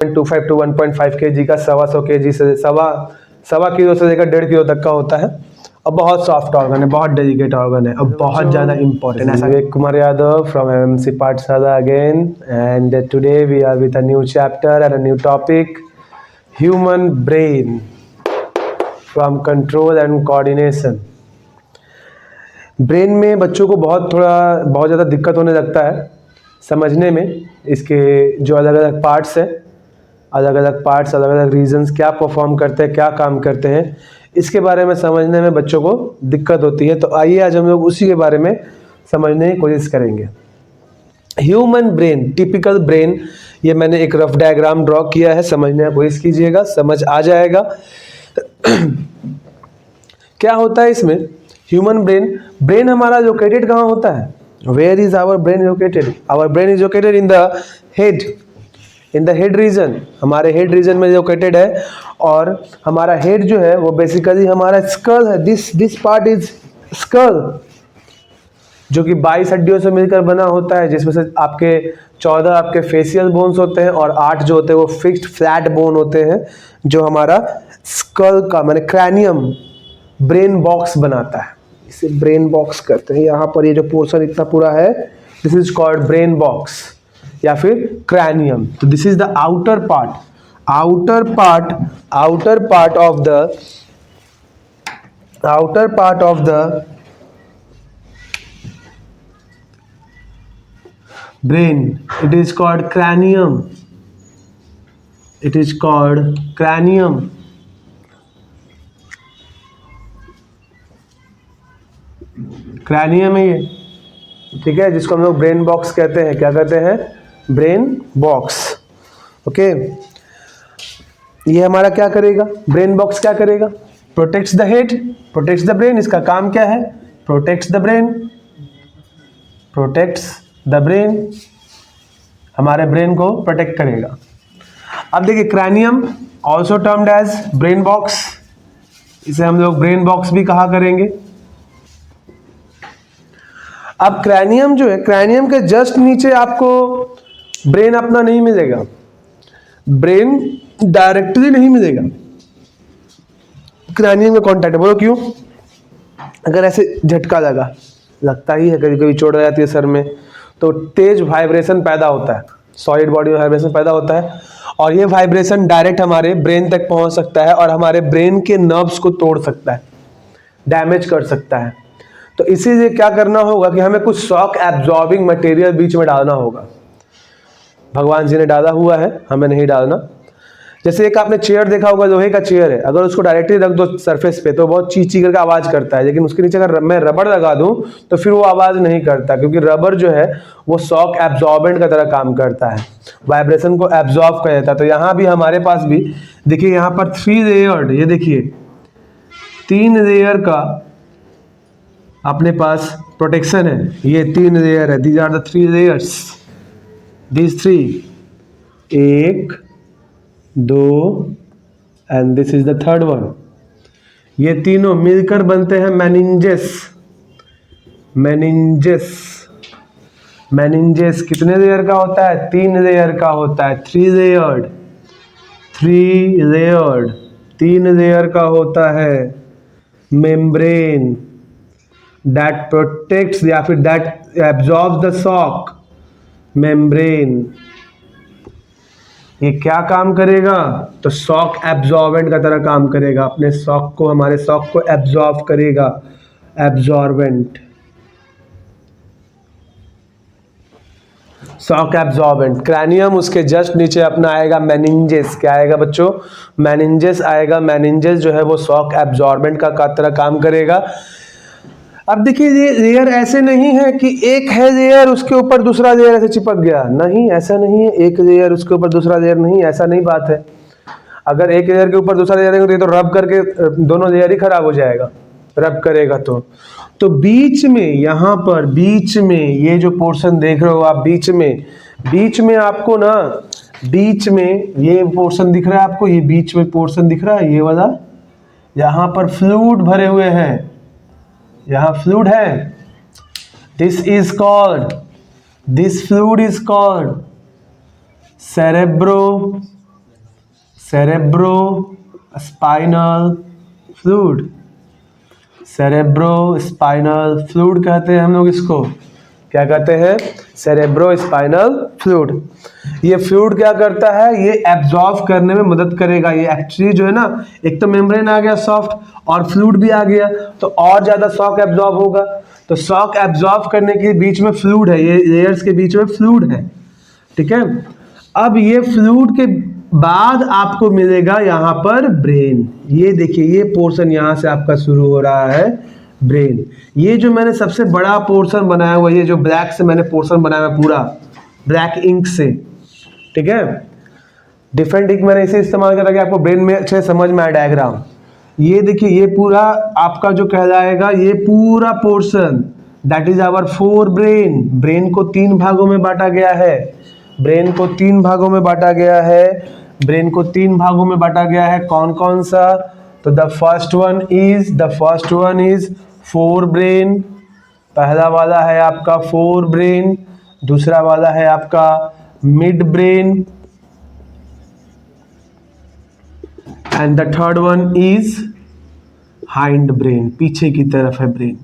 1.25 to 1.5 kg का 125 kg से सवा किलो से लेकर 1.5 किलो तक का होता है और बहुत सॉफ्ट ऑर्गन है, बहुत डेलिकेट ऑर्गन है और बहुत ज़्यादा इम्पोर्टेंट है। Vivek Kumar Yadav from MMC Pathshala again, and today we are with a new chapter and a new topic, human brain from control and coordination. Brain में बच्चों को बहुत ज़्यादा दिक्कत होने लगता है समझने में। इसके जो अलग अलग पार्ट्स हैं, अलग अलग रीजन्स क्या परफॉर्म करते हैं, क्या काम करते हैं, इसके बारे में समझने में बच्चों को दिक्कत होती है। तो आइए आज हम लोग उसी के बारे में समझने की कोशिश करेंगे। ह्यूमन ब्रेन, टिपिकल ब्रेन, ये मैंने एक रफ डायग्राम ड्रॉ किया है, समझने की कोशिश कीजिएगा, समझ आ जाएगा। क्या होता है इसमें ह्यूमन ब्रेन हमारा लोकेटेड कहाँ होता है? Where is our brain located? Our brain is located in the head, in the head region. हमारे हेड रीजन में लोकेटेड है और हमारा हेड जो है वो बेसिकली हमारा स्कल है। दिस पार्ट इज स्कल, जो कि 22 हड्डियों से मिलकर बना होता है, जिसमें से आपके 14 आपके फेशियल बोन्स होते हैं और 8 जो होते हैं वो फिक्स्ड फ्लैट बोन होते हैं, जो हमारा स्कल का माने क्रैनियम ब्रेन बॉक्स बनाता है। इसे ब्रेन बॉक्स कहते हैं। यहाँ पर ये जो पोर्शन इतना पूरा है, this is called brain box या फिर क्रैनियम। तो this is the outer part of the brain. It is called cranium. Cranium है ये, ठीक है, जिसको हम लोग ब्रेन बॉक्स कहते हैं। क्या कहते हैं? Brain box. ओके, ये हमारा क्या करेगा? ब्रेन बॉक्स क्या करेगा? Protects the head, protects the brain. इसका काम क्या है? प्रोटेक्ट्स द ब्रेन, हमारे ब्रेन को प्रोटेक्ट करेगा। अब देखिए, cranium also termed as brain box, इसे हम लोग ब्रेन बॉक्स भी कहा करेंगे। अब क्रैनियम जो है, क्रैनियम के जस्ट नीचे आपको ब्रेन अपना नहीं मिलेगा, ब्रेन डायरेक्टली नहीं मिलेगा, क्रैनियम का कॉन्टैक्ट। बोलो क्यों? अगर ऐसे झटका लगता ही है, कभी कभी चोट आ जाती है सर में, तो तेज वाइब्रेशन पैदा होता है, सॉलिड बॉडी में वाइब्रेशन पैदा होता है और ये वाइब्रेशन डायरेक्ट हमारे ब्रेन तक पहुंच सकता है और हमारे ब्रेन के नर्व्स को तोड़ सकता है, डैमेज कर सकता है। तो इसीलिए क्या करना होगा कि हमें कुछ शॉक एब्जॉर्बिंग मटेरियल बीच में डालना होगा। भगवान जी ने डाला हुआ है, हमें नहीं डालना। जैसे एक आपने चेयर देखा होगा, लोहे का चेयर है, अगर उसको डायरेक्टली रख दो सरफेस पे तो बहुत ची करके आवाज करता है, लेकिन उसके नीचे अगर मैं रबड़ लगा दूं तो फिर वो आवाज नहीं करता, क्योंकि रबर जो है वो शॉक एब्जॉर्बेंट का तरह काम करता है, वाइब्रेशन को एब्जॉर्ब कर देता है। तो यहाँ भी हमारे पास भी देखिए, यहाँ पर 3 लेयर्ड, ये देखिए 3 लेयर का अपने पास प्रोटेक्शन है। ये 3 लेयर है, these are the 3 layers, these 3, 1 2 and this is the third one. ये तीनों मिलकर बनते हैं मेनिंजेस कितने लेयर का होता है? 3 लेयर का होता है। 3 लेयर्ड 3 लेयर का होता है मेम्ब्रेन दैट प्रोटेक्ट्स या फिर that absorbs the shock. Membrane ये क्या काम करेगा? तो शॉक एब्जॉर्बेंट का तरह काम करेगा, अपने शॉक को, हमारे शॉक को एब्जॉर्ब करेगा, एब्जॉर्बेंट, शॉक एब्जॉर्बेंट। क्रैनियम उसके जस्ट नीचे अपना आएगा मेनिंजेस। क्या आएगा बच्चों? मेनिंजेस आएगा। मेनिंजेस जो है वो शॉक एब्जॉर्बेंट का तरह काम करेगा। अब देखिए, ये लेयर ऐसे नहीं है कि एक है लेयर, उसके ऊपर दूसरा लेयर ऐसे चिपक गया, नहीं, ऐसा नहीं है। एक लेयर उसके ऊपर दूसरा लेयर नहीं, ऐसा नहीं बात है। अगर एक लेयर के ऊपर दूसरा लेयर है तो रब करके दोनों लेयर ही खराब हो जाएगा, रब करेगा तो बीच में, यहाँ पर बीच में ये जो पोर्शन देख रहे हो आप, बीच में आपको ना, बीच में ये पोर्शन दिख रहा है आपको, ये बीच में पोर्शन दिख रहा है, ये वाला, यहाँ पर फ्लूइड भरे हुए हैं, यहाँ फ्लूइड है। This fluid is called cerebro spinal fluid, cerebro spinal fluid कहते हैं हम लोग इसको, क्या कहते हैं, सेरेब्रो स्पाइनल फ्लूइड। ये फ्लूइड क्या करता है, ये एब्जॉर्ब करने में मदद करेगा। ये एक्चुअली जो है ना, एक तो मेम्ब्रेन आ गया सॉफ्ट और फ्लूइड भी आ गया, तो और ज्यादा शॉक एब्जॉर्ब होगा। तो शॉक एब्जॉर्ब करने के बीच में फ्लूइड है, ये लेयर्स के बीच में फ्लूइड है, ठीक है। अब ये फ्लूइड के बाद आपको मिलेगा यहाँ पर ब्रेन। ये देखिए, ये पोर्शन यहाँ से आपका शुरू हो रहा है ब्रेन। ये जो मैंने सबसे बड़ा पोर्शन बनाया हुआ, ये जो ब्लैक से मैंने पोर्शन बनाया हुआ पूरा ब्लैक इंक से, ठीक है। डिफरेंट इंक मैंने इसे इस्तेमाल करा कि आपको ब्रेन में अच्छे समझ में आए डायग्राम। ये देखिए, ये पूरा आपका जो कहलाएगा, ये पूरा portion that is our fore brain. Brain को 3 भागों में बांटा गया है, ब्रेन को 3 भागों में बांटा गया है, ब्रेन को 3 भागों में बांटा गया है। कौन कौन सा, तो the first one is fore brain. पहला वाला है आपका फोर ब्रेन, दूसरा वाला है आपका mid brain, and the third one is hind brain, पीछे की तरफ है ब्रेन।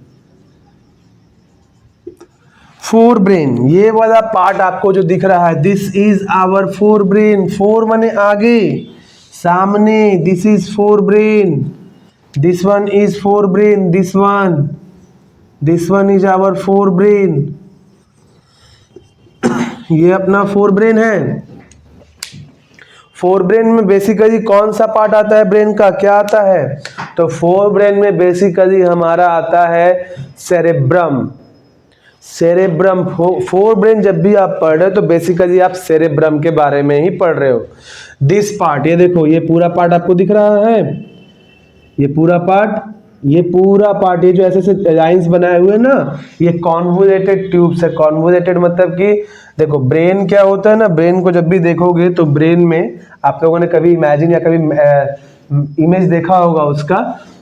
फोर ब्रेन, ये वाला पार्ट आपको जो दिख रहा है, this is our fore brain. Fore माने आगे, सामने, this is fore brain, this one is fore brain, this one is our fore brain. ये अपना फोर ब्रेन है। फोर ब्रेन में बेसिकली कौन सा पार्ट आता है ब्रेन का, क्या आता है, तो फोर ब्रेन में बेसिकली हमारा आता है सेरेब्रम। सेरेब्रम, फोर ब्रेन जब भी आप पढ़ रहे हो तो बेसिकली आप सेरेब्रम के बारे में ही पढ़ रहे हो। दिस पार्ट, ये देखो, ये पूरा पार्ट आपको दिख रहा है, ये पूरा पार्ट, ये जो ऐसे ऐसे लाइंस बनाए हुए ना, ये कॉन्वोलेटेड ट्यूब्स है। कॉन्वोलेटेड मतलब कि देखो, ब्रेन क्या होता है ना, ब्रेन को जब भी देखोगे तो ब्रेन में आप लोगों ने कभी इमेजिन या कभी इमेज देखा होगा उसका,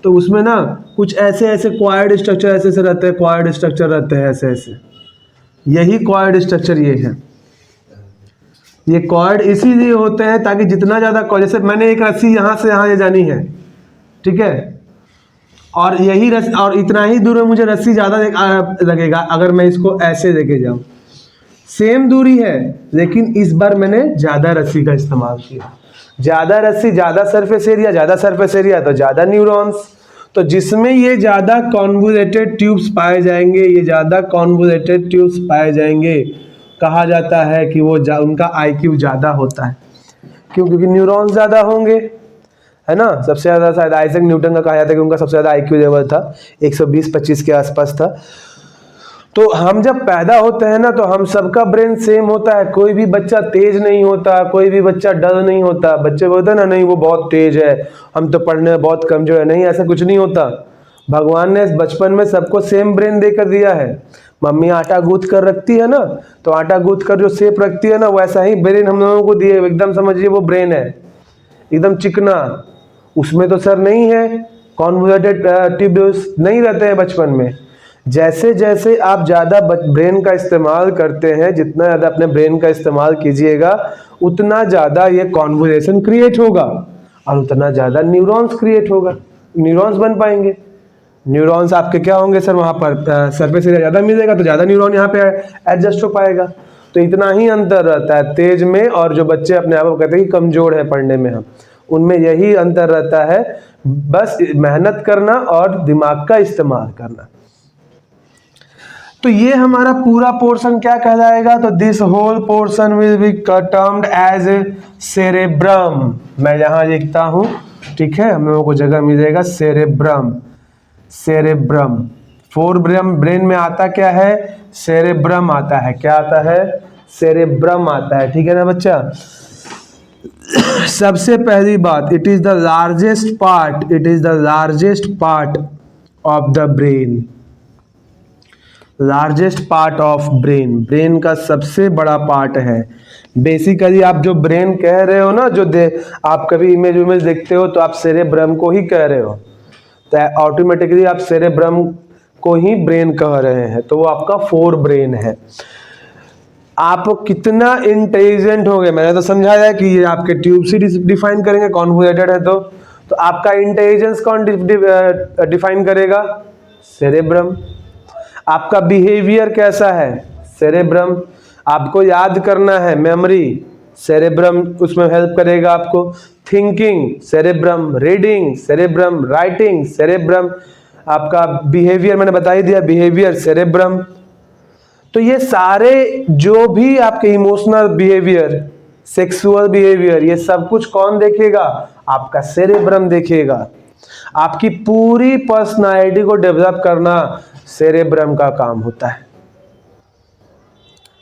तो उसमें ना कुछ ऐसे ऐसे क्वायर्ड स्ट्रक्चर ऐसे ऐसे रहते हैं, क्वायर्ड स्ट्रक्चर रहते हैं ऐसे ऐसे, यही क्वायर्ड स्ट्रक्चर ये है। ये क्वायर्ड इसीलिए होते हैं ताकि जितना ज्यादा, जैसे मैंने एक रस्सी यहाँ से यहाँ ले जानी है, ठीक है, और यही रस्सी, और इतना ही दूर में मुझे रस्सी ज्यादा लगेगा अगर मैं इसको ऐसे लेके जाऊं। सेम दूरी है, लेकिन इस बार मैंने ज्यादा रस्सी का इस्तेमाल किया। ज्यादा रस्सी, ज्यादा सरफेस एरिया तो ज्यादा न्यूरॉन्स। तो जिसमें ये ज्यादा कॉन्वोलेटेड ट्यूब्स पाए जाएंगे, ये ज्यादा कॉन्वोलेटेड ट्यूब्स पाए जाएंगे, कहा जाता है कि वो उनका IQ ज्यादा होता है। क्योंकि न्यूरॉन्स ज्यादा होंगे, है ना। सबसे ज्यादा शायद आइजैक न्यूटन का कहा जाता है कि उनका सबसे ज्यादा IQ लेवल था, 120-25 के आसपास था। तो हम जब पैदा होते हैं ना, तो हम सबका ब्रेन सेम होता है। कोई भी बच्चा तेज नहीं होता, कोई भी बच्चा डल नहीं होता। बच्चे बोलते हैं ना, नहीं वो बहुत तेज है, हम तो पढ़ने में बहुत कमजोर है। नहीं, ऐसा कुछ नहीं होता। भगवान ने बचपन में सबको सेम ब्रेन देकर दिया है। मम्मी आटा गूंथ कर रखती है ना, तो आटा गूंथ कर जो शेप रखती है ना, वैसा ही ब्रेन हम लोगों को दिए। एकदम समझिए वो ब्रेन है, एकदम चिकना। उसमें तो सर नहीं है, कॉन्वोल्यूटेड ट्यूब्यूल्स नहीं रहते हैं बचपन में। जैसे जैसे आप ज़्यादा ब्रेन का इस्तेमाल करते हैं, जितना ज़्यादा अपने ब्रेन का इस्तेमाल कीजिएगा, उतना ज़्यादा ये कॉन्वोल्यूशन क्रिएट होगा और उतना ज़्यादा न्यूरॉन्स क्रिएट होगा, न्यूरॉन्स बन पाएंगे। न्यूरॉन्स आपके क्या होंगे सर, वहाँ पर सरफेस एरिया ज़्यादा मिलेगा तो ज़्यादा न्यूरॉन यहाँ पे एडजस्ट हो पाएगा। तो इतना ही अंतर रहता है तेज में, और जो बच्चे अपने आप को कहते हैं कि कमज़ोर है पढ़ने में, हम उनमें यही अंतर रहता है, बस मेहनत करना और दिमाग का इस्तेमाल करना। तो ये हमारा पूरा पोर्शन क्या कहलाएगा, तो this whole portion will be termed as cerebrum. मैं यहाँ लिखता हूँ, ठीक है, हम लोगों को जगह मिलेगा सेरेब्रम। सेरेब्रम, फोर ब्रेन में आता क्या है, सेरेब्रम आता है। क्या आता है, सेरेब्रम आता है, ठीक है ना बच्चा। सबसे पहली बात, it is the largest part of the brain. Largest part of brain का सबसे बड़ा पार्ट है। बेसिकली आप जो ब्रेन कह रहे हो ना, जो आप कभी इमेज देखते हो तो आप सेरेब्रम को ही कह रहे हो, तो ऑटोमेटिकली आप सेरेब्रम को ही ब्रेन कह रहे हैं, तो वो आपका फोर ब्रेन है। आप कितना इंटेलिजेंट हो गए। मैंने तो समझाया कि ये आपके ट्यूब से डिफाइन करेंगे, कॉन्वोलेटेड है तो आपका इंटेलिजेंस कौन डिफाइन करेगा? सेरेब्रम। आपका बिहेवियर कैसा है? सेरेब्रम। आपको याद करना है, मेमोरी, सेरेब्रम उसमें हेल्प करेगा आपको। Thinking, cerebrum. Reading, cerebrum. Writing, cerebrum. आपका बिहेवियर मैंने बता ही दिया, बिहेवियर, सेरेब्रम। तो ये सारे जो भी आपके इमोशनल बिहेवियर, सेक्सुअल बिहेवियर, ये सब कुछ कौन देखेगा? आपका सेरेब्रम देखेगा। आपकी पूरी पर्सनालिटी को डेवलप करना सेरेब्रम का काम होता है।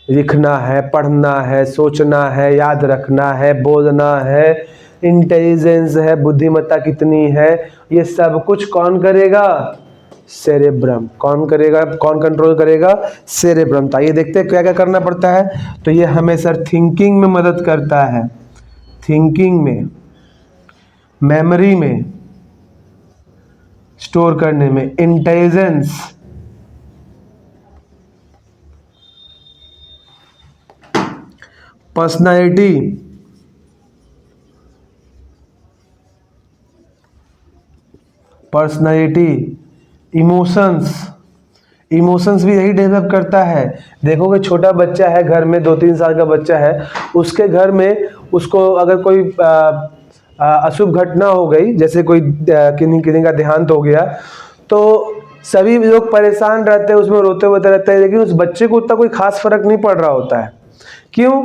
लिखना है, पढ़ना है, सोचना है, याद रखना है, बोलना है, इंटेलिजेंस है, बुद्धिमत्ता कितनी है, ये सब कुछ कौन करेगा? सेरेब्रम। कौन करेगा? कौन कंट्रोल करेगा? सेरेब्रम। तो ये देखते हैं क्या क्या करना पड़ता है। तो ये हमें सर थिंकिंग में मदद करता है, थिंकिंग में, मेमोरी में, स्टोर करने में, इंटेलिजेंस, पर्सनालिटी, इमोशंस, इमोशंस भी यही डेवलप करता है। देखोगे छोटा बच्चा है घर में, 2-3 साल का बच्चा है, उसके घर में उसको अगर कोई अशुभ घटना हो गई, जैसे कोई किन्हीं का देहांत हो गया, तो सभी लोग परेशान रहते हैं, उसमें रोते हुए रहते हैं, लेकिन उस बच्चे को उतना कोई खास फर्क नहीं पड़ रहा होता है। क्यों?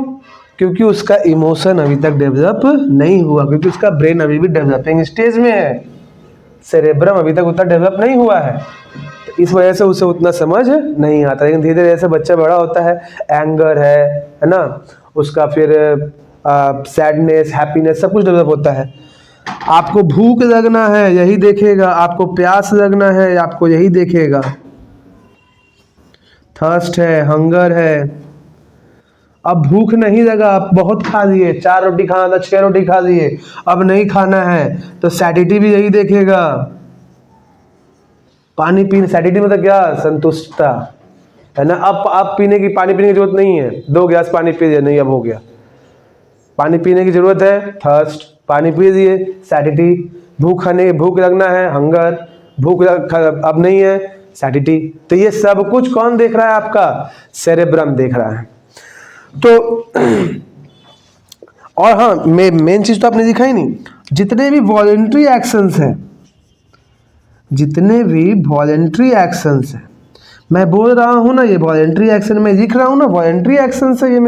क्योंकि उसका इमोशन अभी तक डेवलप नहीं हुआ, क्योंकि उसका ब्रेन अभी भी डेवलपिंग स्टेज में है, सेरेब्रम अभी तक उतना डेवलप नहीं हुआ है, तो इस वजह से उसे उतना समझ नहीं आता। लेकिन धीरे धीरे जैसे बच्चा बड़ा होता है, एंगर है ना, उसका फिर सैडनेस, हैप्पीनेस, सब कुछ डेवलप होता है। आपको भूख लगना है, यही देखेगा। आपको प्यास लगना है, आपको यही देखेगा। थर्स्ट है, हंगर है। अब भूख नहीं लगा, आप बहुत खा लिए, 4 रोटी खाना था, 6 रोटी खा लिए, अब नहीं खाना है, तो सैटिटी भी यही देखेगा। पानी पीने, सैटिटी मतलब क्या? संतुष्टता, है ना। अब पीने की, पानी पीने की जरूरत नहीं है, 2 गिलास पानी पी लिया, नहीं अब हो गया। पानी पीने की जरूरत है, थर्स्ट, पानी पी दिए, सैटिटी। भूख लगना है, हंगर। अब नहीं है, सैटिटी। तो ये सब कुछ कौन देख रहा है? आपका सेरेब्रम देख रहा है। तो और हाँ, मेन चीज तो आपने दिखाई नहीं, जितने भी वॉलेंट्री एक्शंस हैं, जितने भी वॉलेंट्री एक्शंस हैं, मैं बोल रहा हूं ना, ये वॉलेंट्री एक्शन मैं लिख रहा हूं ना, वॉलेंट्री एक्शन है। ये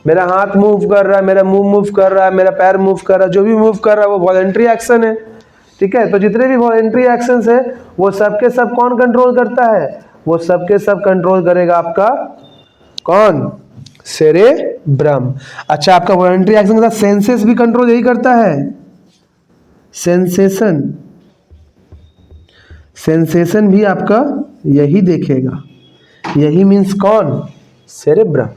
मेरा हाथ मूव कर रहा है, मेरा मुंह मूव कर रहा है, मेरा पैर मूव कर रहा है, जो भी मूव कर रहा है वो वॉलेंट्री एक्शन है, ठीक है। तो जितने भी वॉलेंट्री एक्शंस है वो सबके सब कौन कंट्रोल करता है? वो सबके सब कंट्रोल करेगा आपका कौन? सेरेब्रम। अच्छा, आपका वॉलेंट्री एक्शन के साथ सेंसेस भी कंट्रोल यही करता है। सेंसेशन भी आपका यही देखेगा। यही मीन्स कौन? सेरेब्रम।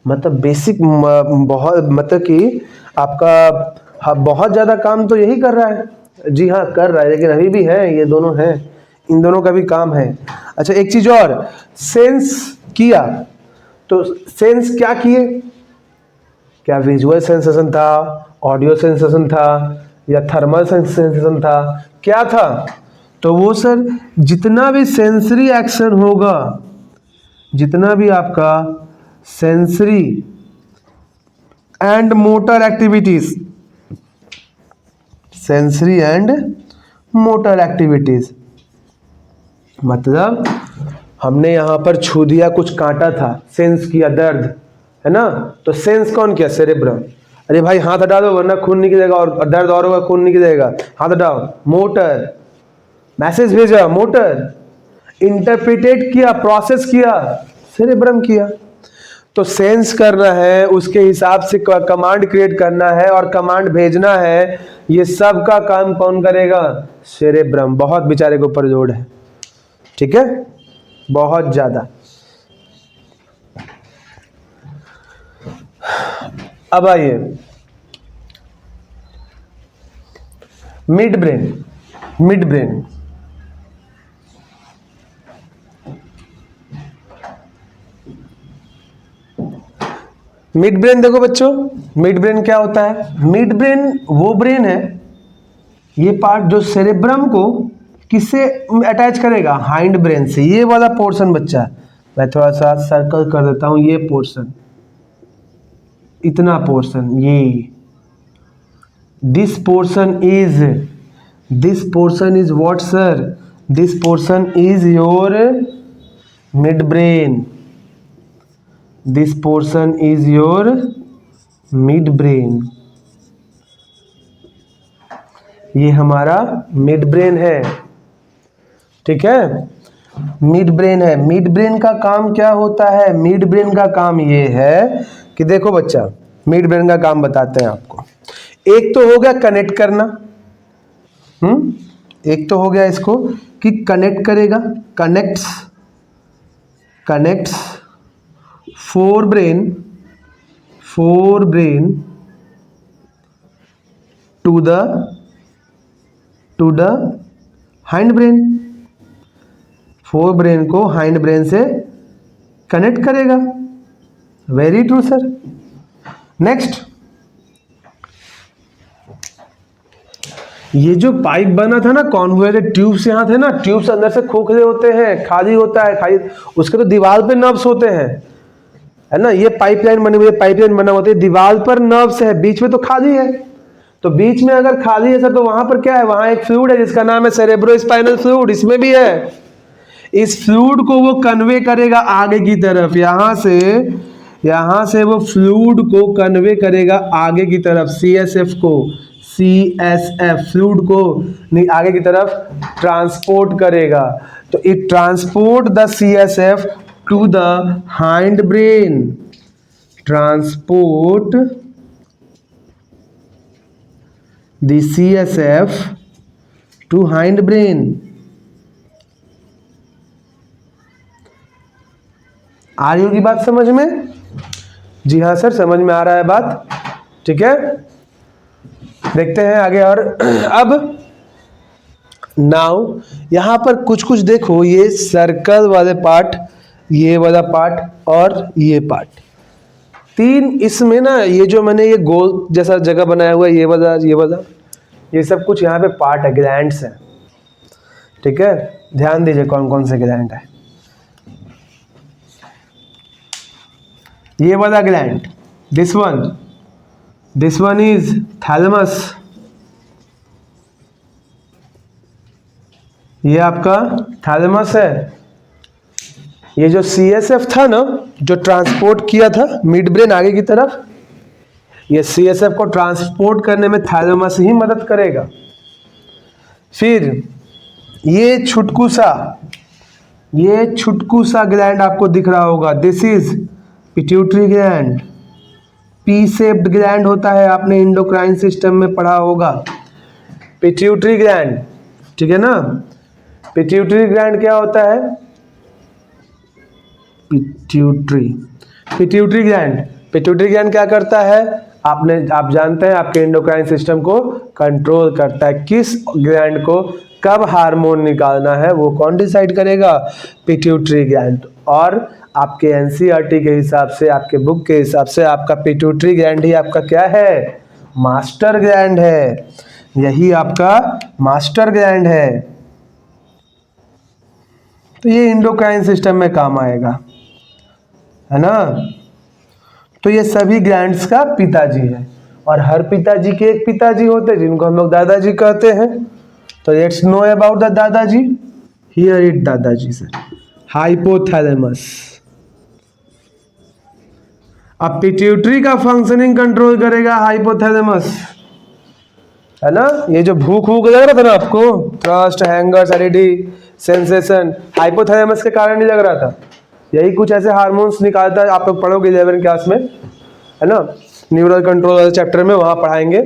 मतलब बेसिक, बहुत, मतलब कि आपका बहुत ज्यादा काम तो यही कर रहा है। जी हाँ, कर रहा है, लेकिन अभी भी है, ये दोनों हैं, इन दोनों का भी काम है। अच्छा, एक चीज और, सेंस किया, तो सेंस क्या किए? क्या विजुअल सेंसेशन था, ऑडियो सेंसेशन था, या थर्मल सेंसेशन था? क्या था? तो वो सर जितना भी सेंसरी एक्शन होगा, जितना भी आपका sensory and motor activities, sensory and motor activities, मतलब हमने यहां पर छू दिया, कुछ काटा था, सेंस किया, दर्द है ना, तो सेंस कौन किया? सेरेब्रम। अरे भाई हाथ हटा दो वरना खून निकलेगा, और दर्द और होगा, खून निकलेगा, हाथ हटाओ, मोटर। मैसेज भेजा, मोटर। इंटरप्रिटेट किया, प्रोसेस किया, सेरेब्रम किया। तो सेंस करना है, उसके हिसाब से कमांड क्रिएट करना है और कमांड भेजना है, ये सब का काम कौन करेगा? सेरेब्रम। बहुत बेचारे के ऊपर लोड है, ठीक है, बहुत ज्यादा। अब आइए mid brain. Mid brain mid brain देखो बच्चों, मिड ब्रेन क्या होता है? मिड ब्रेन वो ब्रेन है, ये पार्ट जो सेरेब्रम को किससे अटैच करेगा? हाइंड ब्रेन से। ये वाला पोर्शन बच्चा, मैं थोड़ा सा सर्कल कर देता हूं, ये पोर्शन, इतना पोर्शन, ये this portion is what sir? This portion is your mid brain. This portion is your mid brain. ये हमारा मिड ब्रेन है, ठीक है, मिड ब्रेन है। मिड ब्रेन का काम क्या होता है? मिड ब्रेन का काम ये है कि देखो बच्चा, मिड ब्रेन का काम बताते हैं आपको। एक तो हो गया कनेक्ट करना, एक तो हो गया इसको कि कनेक्ट करेगा, connects fore brain to the hind brain. Fore brain को हाइंड ब्रेन से कनेक्ट करेगा। Very true sir. नेक्स्ट, ये जो पाइप बना था ना, कॉन्वोल्यूटेड ट्यूब्स यहाँ थे ना, ट्यूब्स अंदर से खोखले होते हैं, खाली होता है, खाली, उसके तो दीवार पे नर्व्स होते हैं, है ना। ये पाइपलाइन बनी हुई है, पाइपलाइन बना होता है, दीवार पर नर्व्स है, बीच में तो खाली है। तो बीच में अगर खाली है सर, तो वहां पर क्या है? वहां एक फ्लूइड है जिसका नाम है सेरेब्रोस्पाइनल फ्लूइड, इसमें भी है। इस फ्लूइड को वो कन्वे करेगा आगे की तरफ, यहां से वो फ्लूइड को कन्वे करेगा आगे की तरफ, सीएसएफ फ्लूइड को नहीं, आगे की तरफ ट्रांसपोर्ट करेगा। तो it transport the CSF to the hind brain, transport the CSF to hind brain. आ रही होगी बात समझ में? जी हाँ सर, समझ में आ रहा है बात, ठीक है। देखते हैं आगे। और अब नाउ यहां पर कुछ देखो, ये सर्कल वाले पार्ट, ये वाला पार्ट और ये पार्ट, तीन इसमें ना, ये जो मैंने ये गोल जैसा जगह बनाया हुआ है, ये वाला, ये सब कुछ यहाँ पे पार्ट है, ग्लैंड्स है, ठीक है। ध्यान दीजिए कौन कौन से ग्लैंड है। ये वाला gland, this one is thalamus, ये आपका थैलेमस है। ये जो सीएसएफ था ना, जो ट्रांसपोर्ट किया था मिड ब्रेन आगे की तरफ, ये सीएसएफ को ट्रांसपोर्ट करने में थैलेमस ही मदद करेगा। फिर ये छुटकू सा ग्लैंड आपको दिख रहा होगा, this is pituitary gland. P shaped gland होता है, आपने एंडोक्राइन सिस्टम में पढ़ा होगा, पिट्यूटरी ग्लैंड, ठीक है ना। पिट्यूटरी ग्लैंड क्या होता है? पिट्यूटरी ग्लैंड क्या करता है? आप जानते हैं, आपके एंडोक्राइन सिस्टम को कंट्रोल करता है। किस ग्लैंड को कब हार्मोन निकालना है वो कौन डिसाइड करेगा? Pituitary gland. और आपके एनसीईआरटी के हिसाब से, आपके बुक के हिसाब से, आपका पिट्यूटरी ग्लैंड ही आपका क्या है? मास्टर ग्लैंड है। यही आपका मास्टर ग्लैंड है। तो ये एंडोक्राइन सिस्टम में काम आएगा, है ना। तो ये सभी ग्लैंड्स का पिताजी है, और हर पिताजी के एक पिताजी होते हैं जिनको हम लोग दादाजी कहते हैं। तो लेट्स नो अबाउट द दादाजी। हियर इट दादाजी सर, हाइपोथैलेमस। अब पिट्यूटरी का फंक्शनिंग कंट्रोल करेगा हाइपोथैलेमस, है ना। ये जो भूख लग रहा था ना आपको, thrust, hanger, satisfaction, sensation, hypothalamus के कारण नहीं लग रहा था। यही कुछ ऐसे हार्मोन्स निकालता है, आप लोग पढ़ोगे 11 क्लास में, है ना, न्यूरल कंट्रोल वाले चैप्टर में, वहां पढ़ाएंगे।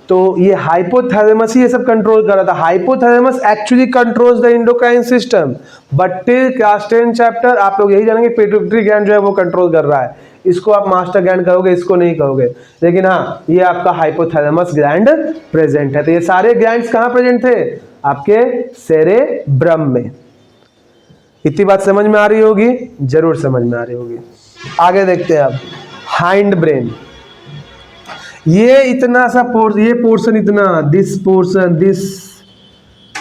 तो ये हाइपोथैलेमस ही ये सब कंट्रोल कर रहा था। Hypothalamus actually controls the endocrine system, but till class 10 chapter आप लोग यही जानेंगे पिट्यूटरी ग्लैंड जो है वो कंट्रोल कर रहा है। इसको आप मास्टर ग्लैंड कहोगे, इसको नहीं कहोगे। लेकिन हाँ, ये आपका हाइपोथैलेमस ग्लैंड प्रेजेंट है। तो ये सारे ग्लैंड्स कहाँ प्रेजेंट थे? आपके सेरेब्रम में। इतनी बात समझ में आ रही होगी? जरूर समझ में आ रही होगी। आगे देखते हैं अब। Hind brain. ये इतना सा ये पोर्शन इतना, दिस पोर्शन, दिस,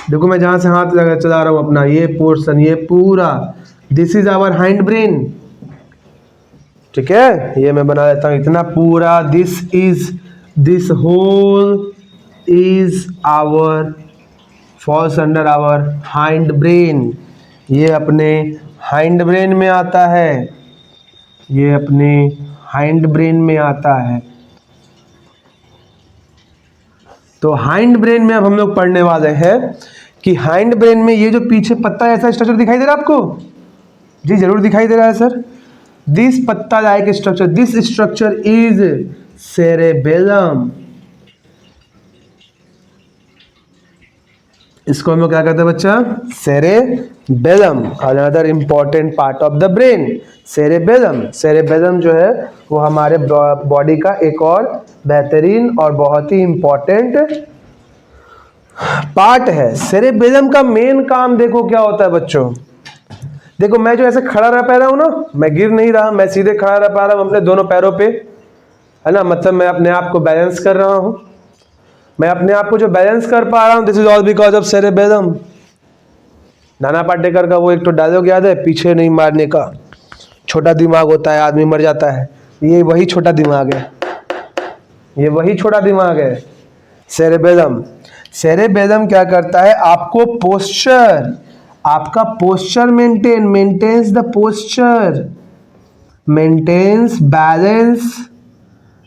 देखो मैं जहां से हाथ लगा चला रहा हूं अपना, ये पोर्शन, ये पूरा, this is our hind brain. ठीक है, ये मैं बना देता हूं इतना पूरा, this whole is our, falls under our hind brain. ये अपने हाइंड ब्रेन में आता है, ये अपने हाइंड ब्रेन में आता है। तो हाइंड ब्रेन में अब हम लोग पढ़ने वाले हैं कि हाइंड ब्रेन में ये जो पीछे पत्ता ऐसा स्ट्रक्चर दिखाई दे रहा है आपको? जी जरूर दिखाई दे रहा है सर। दिस पत्ता like structure, this structure is cerebellum. इसको हम लोग क्या कहते हैं बच्चा? Cerebellum. Another important part of the brain, cerebellum. Cerebellum जो है वो हमारे बॉडी का एक और बेहतरीन और बहुत ही इंपॉर्टेंट पार्ट है। सेरेबेलम का मेन काम देखो क्या होता है बच्चों। देखो मैं जो ऐसे खड़ा रह पा रहा हूं ना, मैं गिर नहीं रहा, मैं सीधे खड़ा रह पा रहा हूं अपने दोनों पैरों पे, है ना, मतलब मैं अपने आप को बैलेंस कर रहा हूं। मैं अपने आप को जो बैलेंस कर पा रहा हूं, this is all because of cerebellum. Nana Patekar का वो एक तो डायलॉग याद है, पीछे नहीं मारने का, छोटा दिमाग होता है आदमी मर जाता है। ये वही छोटा दिमाग है, ये वही छोटा दिमाग है सेरेबेलम। सेरेबेलम क्या करता है? आपको पोस्चर, आपका posture maintains the posture, maintains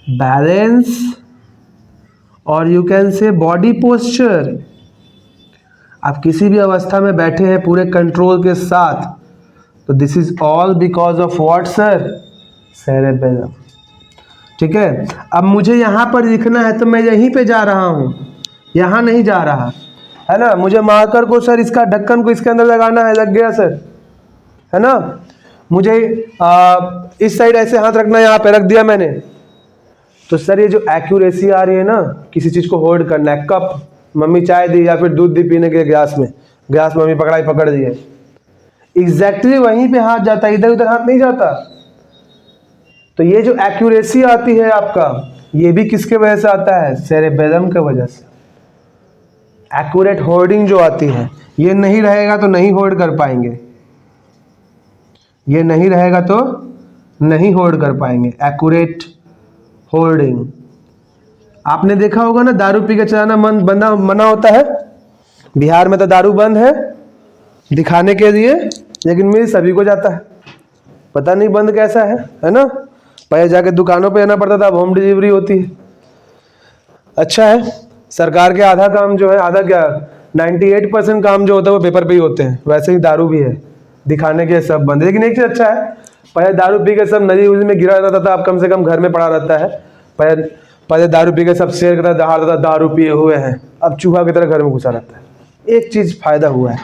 balance और you can say body posture. आप किसी भी अवस्था में बैठे हैं पूरे कंट्रोल के साथ, तो this is all because of what sir? Cerebellum. ठीक है, अब मुझे यहाँ पर लिखना है तो मैं यहीं पे जा रहा हूँ, यहाँ नहीं जा रहा, है ना। मुझे मार्कर को सर इसका ढक्कन को इसके अंदर लगाना है, लग गया सर, है ना। मुझे इस साइड ऐसे हाथ रखना है, यहाँ पे रख दिया मैंने, तो सर ये जो एक्यूरेसी आ रही है ना, किसी चीज़ को होल्ड करना है, कप मम्मी चाय दी या फिर दूध दी पीने के गिलास में, गिलास मम्मी पकड़ दिए, एग्जैक्टली वहीं पे हाथ जाता है, इधर उधर हाथ नहीं जाता। तो ये जो एक्यूरेसी आती है आपका, ये भी किसके वजह से आता है? सेरेबेलम के वजह से। एक्यूरेट होल्डिंग जो आती है, ये नहीं रहेगा तो नहीं होल्ड कर पाएंगे, ये नहीं रहेगा तो नहीं होल्ड कर पाएंगे। एक्यूरेट होल्डिंग, आपने देखा होगा ना, दारू पी के चलाना मना होता है। बिहार में तो दारू बंद है दिखाने के लिए, लेकिन मेरी सभी को जाता है, पता नहीं बंद कैसा है ना। पहले जाके दुकानों पे आना पड़ता था, अब होम डिलीवरी होती है। अच्छा है, सरकार के आधा काम जो है, आधा क्या 98% काम जो होता है वो पेपर पे ही होते हैं। वैसे ही दारू भी है, दिखाने के सब बंद है। लेकिन एक चीज अच्छा है, पहले दारू पी के सब नदी उदी में गिरा रहता था, अब कम से कम घर में पड़ा रहता है। पहले दारू पी के सब शेर की तरह दहाड़ता था, दारू पिए हुए हैं, अब चूहा की तरह घर में घुसा रहता है। एक चीज फायदा हुआ है,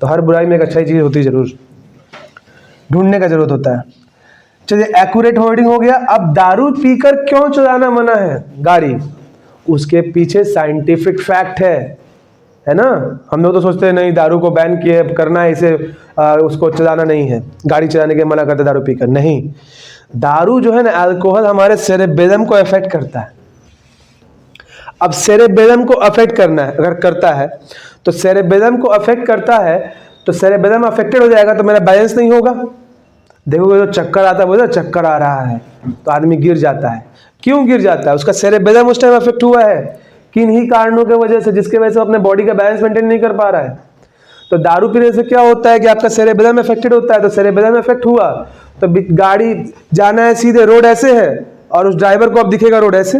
तो हर बुराई में एक अच्छी चीज होती जरूर, ढूंढने का जरूरत होता है। चलिए, एक्यूरेट होल्डिंग हो गया। अब दारू पीकर क्यों चलाना मना है गाड़ी? उसके पीछे साइंटिफिक फैक्ट है ना। हम लोग तो सोचते हैं नहीं दारू को बैन किए करना है, इसे उसको चलाना नहीं है, गाड़ी चलाने के मना करते दारू पीकर। नहीं, दारू जो है ना, अल्कोहल हमारे सेरेबेलम को अफेक्ट करता है। अब सेरेबेलम को अफेक्ट करना है, अगर करता है तो सेरेबेलम को अफेक्ट करता है, तो सेरेबेलम अफेक्टेड हो जाएगा तो मेरा बैलेंस नहीं होगा। देखोगे तो चक्कर आता है, बोलो चक्कर आ रहा है, तो आदमी गिर जाता है। क्यों गिर जाता है? उसका सेरेबेलम उस टाइम अफेक्ट हुआ है, किन ही कारणों के वजह से, जिसके वजह से अपने बॉडी का बैलेंस मेंटेन नहीं कर पा रहा है। तो दारू पीने से क्या होता है कि आपका सेरेबेलम अफेक्टेड होता है, तो सेरेबेलम अफेक्ट हुआ तो गाड़ी जाना है सीधे, रोड ऐसे है और उस ड्राइवर को अब दिखेगा रोड ऐसे,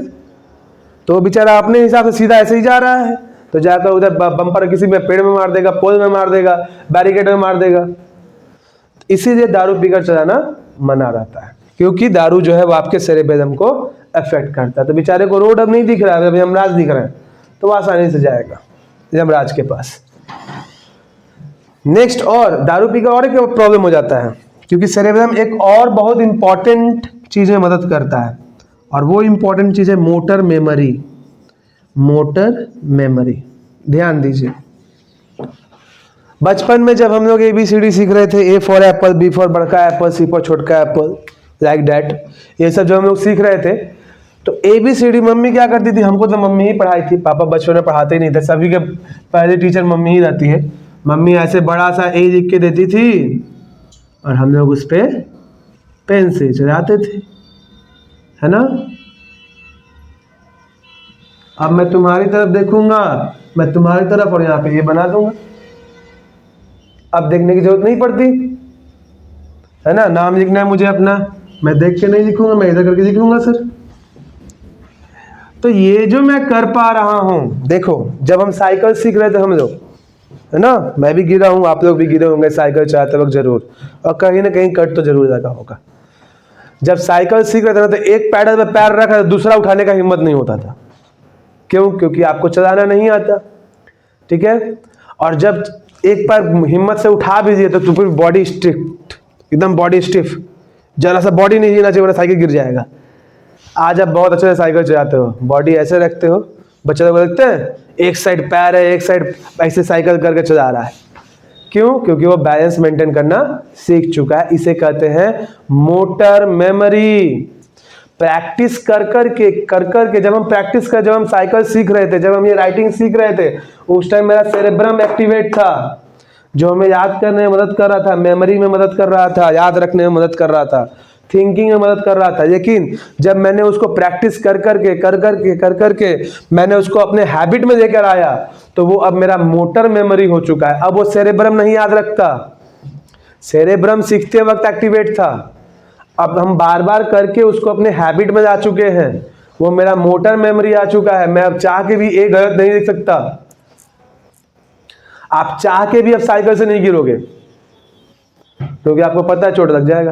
तो बेचारा अपने हिसाब से सीधा ऐसे ही जा रहा है, तो जाकर उधर बम्पर किसी में पेड़ में मार देगा, पोल में मार देगा, बैरिकेड में मार देगा। इसीलिए दारू पीकर चलाना मना रहता है, क्योंकि दारू जो है वो आपके सेरेबेलम को अफेक्ट करता है। तो बेचारे को रोड अब नहीं दिख रहा है, अभी यमराज दिख रहा है, तो वो आसानी से जाएगा यमराज के पास। नेक्स्ट, और दारू पीकर और एक प्रॉब्लम हो जाता है, क्योंकि सेरेबेलम एक और बहुत इंपॉर्टेंट चीज में मदद करता है, और वो इंपॉर्टेंट चीज है मोटर मेमोरी। मोटर मेमोरी, ध्यान दीजिए। बचपन में जब हम लोग ABCD सीख रहे थे, A for Apple, B for बड़का एप्पल, C फॉर छोटका एप्पल, लाइक डैट। ये सब जब हम लोग सीख रहे थे तो ABCD मम्मी क्या करती थी, हमको तो मम्मी ही पढ़ाई थी, पापा बचपन में पढ़ाते ही नहीं थे, सभी के पहले टीचर मम्मी ही रहती है। मम्मी ऐसे बड़ा सा A लिख के देती थी और हम लोग उस पर पेन से चलाते थे, है ना। अब मैं तुम्हारी तरफ देखूंगा, मैं तुम्हारी तरफ, और यहाँ पे ये बना दूंगा। अब देखने की जरूरत नहीं पड़ती, है ना। नाम लिखना है मुझे अपना, मैं देख के नहीं लिखूंगा, मैं इधर करके लिख लूंगा सर। तो ये जो मैं कर पा रहा हूं, देखो जब हम साइकिल सीख रहे थे हम लोग, है ना, मैं भी गिरा हूं, आप लोग भी गिरे होंगे साइकिल चलाते वक्त जरूर, और कहीं ना कहीं कट तो जरूर लगा होगा। जब साइकिल सीख रहे थे ना तो एक पैडल पे पैर रखा, दूसरा उठाने का हिम्मत नहीं होता था। क्यों? क्योंकि आपको चलाना नहीं आता, ठीक है। और जब एक बार हिम्मत से उठा भी दिए तो फिर बॉडी स्टिफ, एकदम बॉडी स्टिफ, जरा सा बॉडी नहीं हिलना चाहिए वरना साइकिल गिर जाएगा। आज आप बहुत अच्छे से साइकिल चलाते हो, बॉडी ऐसे रखते हो, बच्चे लोग देखते हैं एक साइड पैर है, एक साइड ऐसे साइकिल करके चला रहा है। क्यों? क्योंकि वो बैलेंस मेंटेन करना सीख चुका है। इसे कहते हैं मोटर मेमोरी। प्रैक्टिस कर करके जब हम साइकिल सीख रहे थे, जब हम ये राइटिंग सीख रहे थे, उस टाइम मेरा सेरेब्रम एक्टिवेट था, जो हमें याद करने में मदद कर रहा था, मेमोरी में मदद कर रहा था, याद रखने में मदद कर रहा था, थिंकिंग में मदद कर रहा था। लेकिन जब मैंने उसको प्रैक्टिस कर करके मैंने उसको अपने हैबिट में लेकर आया, तो वो अब मेरा मोटर मेमोरी हो चुका है। अब वो सेरेब्रम नहीं याद रखता, सेरेब्रम सीखते वक्त एक्टिवेट था, अब हम बार बार करके उसको अपने हैबिट में ला चुके हैं, वो मेरा मोटर मेमोरी आ चुका है। मैं अब चाह के भी एक गलत नहीं लिख सकता, आप चाह के भी अब साइकिल से नहीं गिरोगे, क्योंकि आपको पता है चोट लग जाएगा।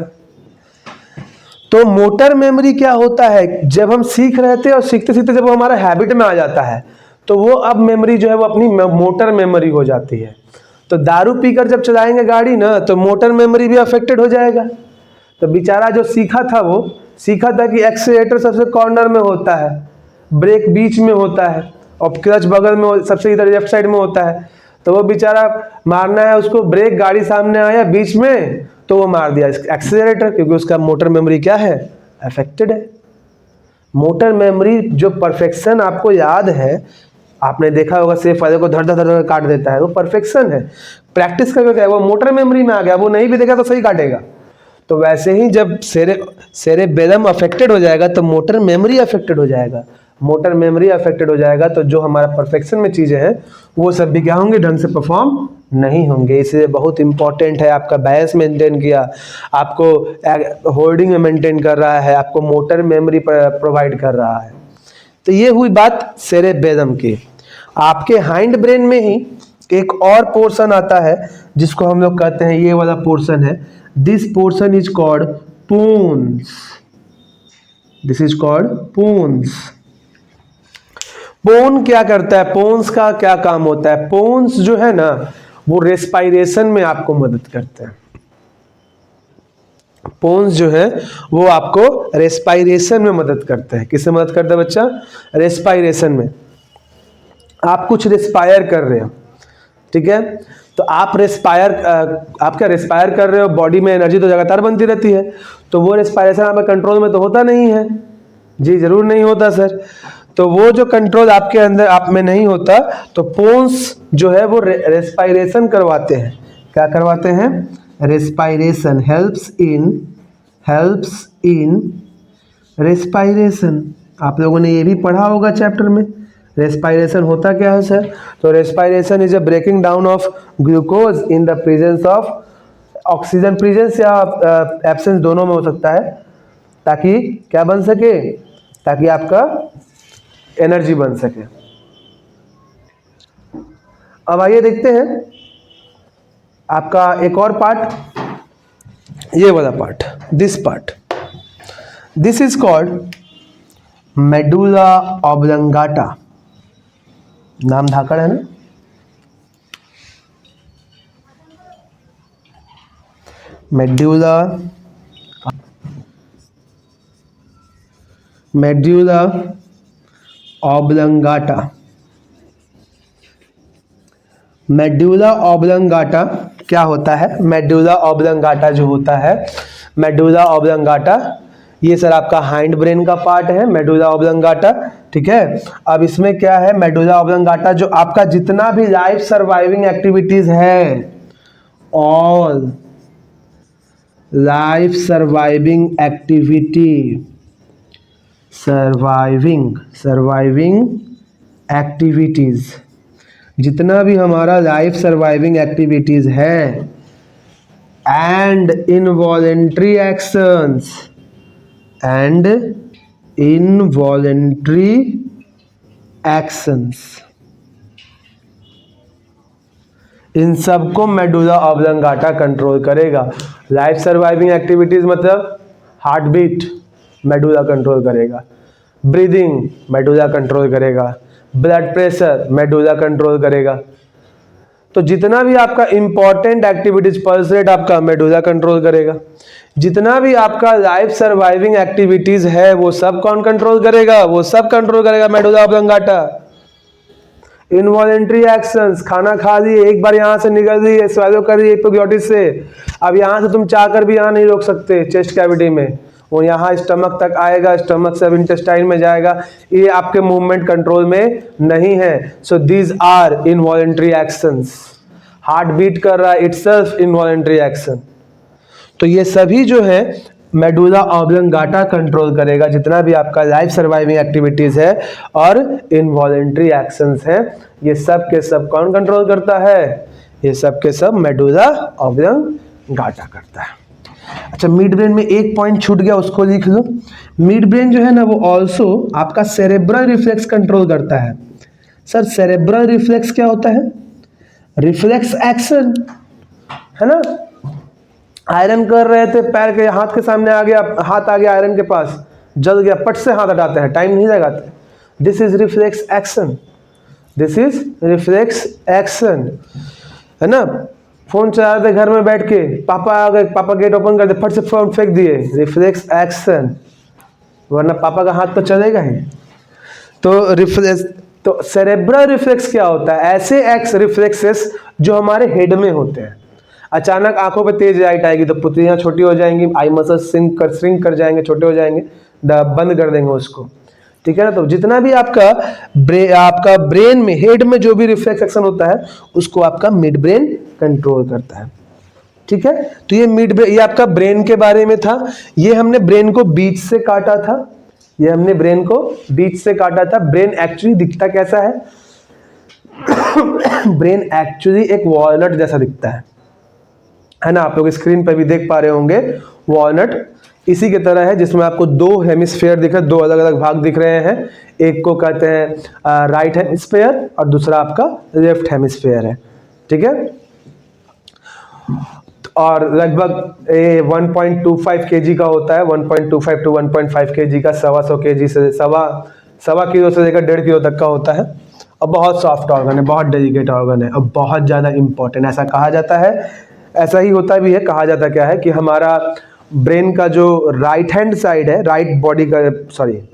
तो मोटर मेमोरी क्या होता है, जब हम सीख रहे थे और सीखते सीखते जब वो हमारा हैबिट में आ जाता है, तो वो अब मेमोरी जो है वो अपनी मोटर मेमोरी हो जाती है। तो दारू पीकर जब चलाएंगे गाड़ी ना, तो मोटर मेमोरी भी अफेक्टेड हो जाएगा। तो बेचारा जो सीखा था, वो सीखा था कि एक्सीलरेटर सबसे कॉर्नर में होता है, ब्रेक बीच में होता है, और क्लच बगल में सबसे इधर लेफ्ट साइड में होता है। तो वो बेचारा मारना है उसको, ब्रेक गाड़ी सामने आया बीच में तो वो मार दिया एक्सीलरेटर, क्योंकि उसका मोटर मेमोरी क्या है, अफेक्टेड है। मोटर मेमोरी जो परफेक्शन आपको याद है, आपने देखा होगा सेफ वाले को धड़ धड़ धड़ काट देता है, वो परफेक्शन है। प्रैक्टिस करके क्या है, वो मोटर मेमोरी में आ गया, वो नहीं भी देखा तो सही काटेगा। तो वैसे ही जब सेरेबेलम अफेक्टेड हो जाएगा तो मोटर मेमोरी अफेक्टेड हो जाएगा। मोटर मेमोरी अफेक्टेड हो जाएगा तो जो हमारा परफेक्शन में चीज़ें हैं वो सब भी क्या होंगे, ढंग से परफॉर्म नहीं होंगे। इसलिए बहुत इंपॉर्टेंट है, आपका बैलेंस मेंटेन किया, आपको होल्डिंग में मेंटेन कर रहा है, आपको मोटर मेमोरी प्रोवाइड कर रहा है। तो ये हुई बात सेरेबेलम की। आपके हाइंड ब्रेन में ही एक और पोर्शन आता है जिसको हम लोग कहते हैं, ये वाला पोर्शन है, this portion is called pons. This is called pons. Pons क्या करता है, पोन्स का क्या काम होता है? पोन्स जो है ना, वो रेस्पायरेशन में आपको मदद करते हैं। पोन्स जो है वो आपको रेस्पायरेशन में मदद करते हैं। किससे मदद करता है बच्चा? रेस्पायरेशन में। आप कुछ रेस्पायर कर रहे हो, ठीक है, तो आप आप क्या रेस्पायर कर रहे हो, बॉडी में एनर्जी तो लगातार बनती रहती है, तो वो रेस्पायरेशन आपके कंट्रोल में तो होता नहीं है। जी जरूर नहीं होता सर। तो वो जो कंट्रोल आपके अंदर आप में नहीं होता, तो पोन्स जो है वो रेस्पायरेशन करवाते हैं। क्या करवाते हैं? रेस्पायरेशन। Helps in respiration. आप लोगों ने ये भी पढ़ा होगा चैप्टर में। रेस्पायरेशन होता क्या है सर? तो respiration is a breaking down of glucose in the presence of oxygen, presence या एब्सेंस दोनों में हो सकता है, ताकि क्या बन सके, ताकि आपका एनर्जी बन सके। अब आइए देखते हैं आपका एक और पार्ट, ये वाला part, this part. This is called medulla oblongata. नाम धाकड़ है ना? Medulla oblongata. मेडुला ऑब्लंगाटा क्या होता है? मेडुला ऑब्लंगाटा जो होता है मेडुला ऑब्लंगाटा, ये सर आपका हाइंड ब्रेन का पार्ट है मेडुला ऑब्लंगाटा, ठीक है। अब इसमें क्या है, मेडुला ऑब्लंगाटा जो आपका जितना भी लाइफ सर्वाइविंग एक्टिविटीज है, all life surviving activity, surviving activities, जितना भी हमारा लाइफ सर्वाइविंग एक्टिविटीज है and involuntary actions, and involuntary actions, इन सबको मेडुला ऑब्लंगाटा कंट्रोल करेगा। लाइफ सर्वाइविंग एक्टिविटीज मतलब हार्ट बीट मेडुला कंट्रोल करेगा, ब्रीदिंग मेडुला कंट्रोल करेगा, ब्लड प्रेशर मेडुला कंट्रोल करेगा। तो जितना भी आपका इंपॉर्टेंट एक्टिविटीज, पल्स रेट आपका मेडुला कंट्रोल करेगा। जितना भी आपका लाइफ सर्वाइविंग एक्टिविटीज है वो सब कौन कंट्रोल करेगा, वो सब कंट्रोल करेगा मेडुला ऑब्लंगाटा। इनवॉलेंट्री एक्शंस, खाना खा लिए, एक बार यहां से निकल लिए, स्वेलो कर लिए एपिग्लॉटिस से, अब यहां से तुम चाहकर भी यहां नहीं रोक सकते चेस्ट कैविटी में, वो यहाँ स्टमक तक आएगा, स्टमक से अब इंटेस्टाइन में जाएगा, ये आपके मूवमेंट कंट्रोल में नहीं है। So these are involuntary actions. Heart beat कर रहा है, इटसेल्फ इनवॉलेंट्री एक्शन। तो ये सभी जो है मेडुला ऑब्लंगाटा कंट्रोल करेगा, जितना भी आपका लाइफ सर्वाइविंग एक्टिविटीज है और इनवॉलेंट्री एक्शंस हैं, ये सब के सब कौन कंट्रोल करता है, ये सब के सब मेडुला ऑब्लंगाटा करता है। अच्छा, मिड ब्रेन में एक पॉइंट छूट गया, उसको लिख लो। मिड ब्रेन जो है ना वो ऑल्सो आपका सेरेब्रल रिफ्लेक्स कंट्रोल करता है। सर सेरेब्रल रिफ्लेक्स क्या होता है, रिफ्लेक्स एक्शन है ना। आयरन कर रहे थे, पैर के हाथ के सामने आ गया, हाथ आ गया आयरन के पास, जल गया, पट से हाथ हटाते हैं, टाइम नहीं लगाते। This is reflex action, this is reflex action, है ना। फोन चला रहे थे घर में बैठ के, पापा आ गए, पापा गेट ओपन कर दे, फट से फोन फेंक दिए, रिफ्लेक्स एक्शन, वरना पापा का हाथ तो चलेगा ही। तो रिफ्लेक्स, तो सेरेब्रल रिफ्लेक्स क्या होता है, ऐसे एक्स रिफ्लेक्सेस जो हमारे हेड में होते हैं। अचानक आंखों पे तेज लाइट आएगी तो पुतलियां छोटी हो जाएंगी, आई मसल श्रिंक कर जाएंगे, छोटे हो जाएंगे, बंद कर देंगे उसको, ठीक है ना। तो जितना भी आपका ब्रेन में, हेड में जो भी रिफ्लेक्स एक्शन होता है उसको आपका मिड ब्रेन कंट्रोल करता है, ठीक है। तो ये मिड ब्रेन, ये आपका ब्रेन के बारे में था। ये हमने ब्रेन को बीच से काटा था, ये हमने ब्रेन को बीच से काटा था। ब्रेन एक्चुअली दिखता कैसा है ब्रेन एक्चुअली एक वॉलनट जैसा दिखता है ना। आप लोग स्क्रीन पर भी देख पा रहे होंगे, वॉलनट इसी की तरह है, जिसमें आपको दो हेमिस्फीयर दिख रहे हैं, दो अलग अलग भाग दिख रहे हैं। एक को कहते हैं राइट हेमिस्फीयर और दूसरा आपका लेफ्ट हेमिस्फीयर है, ठीक है। और लगभग 1.25 kg का होता है, 1.25 to 1.5 kg का, 125 kg से सवा किलो से लेकर 1.5 किलो तक का होता है। और बहुत सॉफ्ट ऑर्गन है, बहुत डेलिकेट ऑर्गन है और बहुत ज़्यादा इंपॉर्टेंट, ऐसा कहा जाता है, ऐसा ही होता भी है। कहा जाता क्या है कि हमारा ब्रेन का जो राइट हैंड साइड है,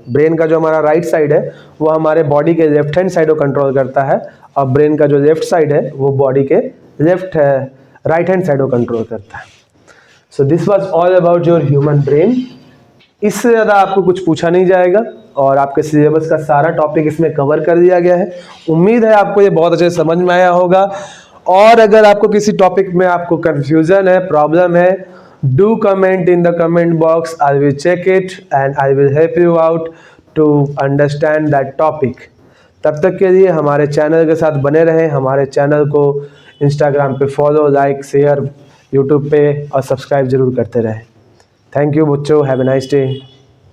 ब्रेन का जो हमारा राइट साइड है वो हमारे बॉडी के लेफ्ट हैंड साइड को कंट्रोल करता है, और ब्रेन का जो लेफ्ट साइड है वो बॉडी के राइट हैंड साइड को कंट्रोल करता है। So this was all about your human brain. इससे ज़्यादा आपको कुछ पूछा नहीं जाएगा और आपके सिलेबस का सारा टॉपिक इसमें कवर कर दिया गया है। उम्मीद है आपको ये बहुत अच्छे से समझ में आया होगा। और अगर आपको किसी टॉपिक में आपको कंफ्यूजन है, प्रॉब्लम है, do comment in the comment box, I will check it and I will help you out to understand that topic. तब तक के लिए हमारे चैनल के साथ बने रहें। हमारे चैनल को इंस्टाग्राम पे फॉलो, लाइक, शेयर, यूट्यूब पे और सब्सक्राइब जरूर करते रहें। थैंक यू बच्चों, हैव ए नाइस डे।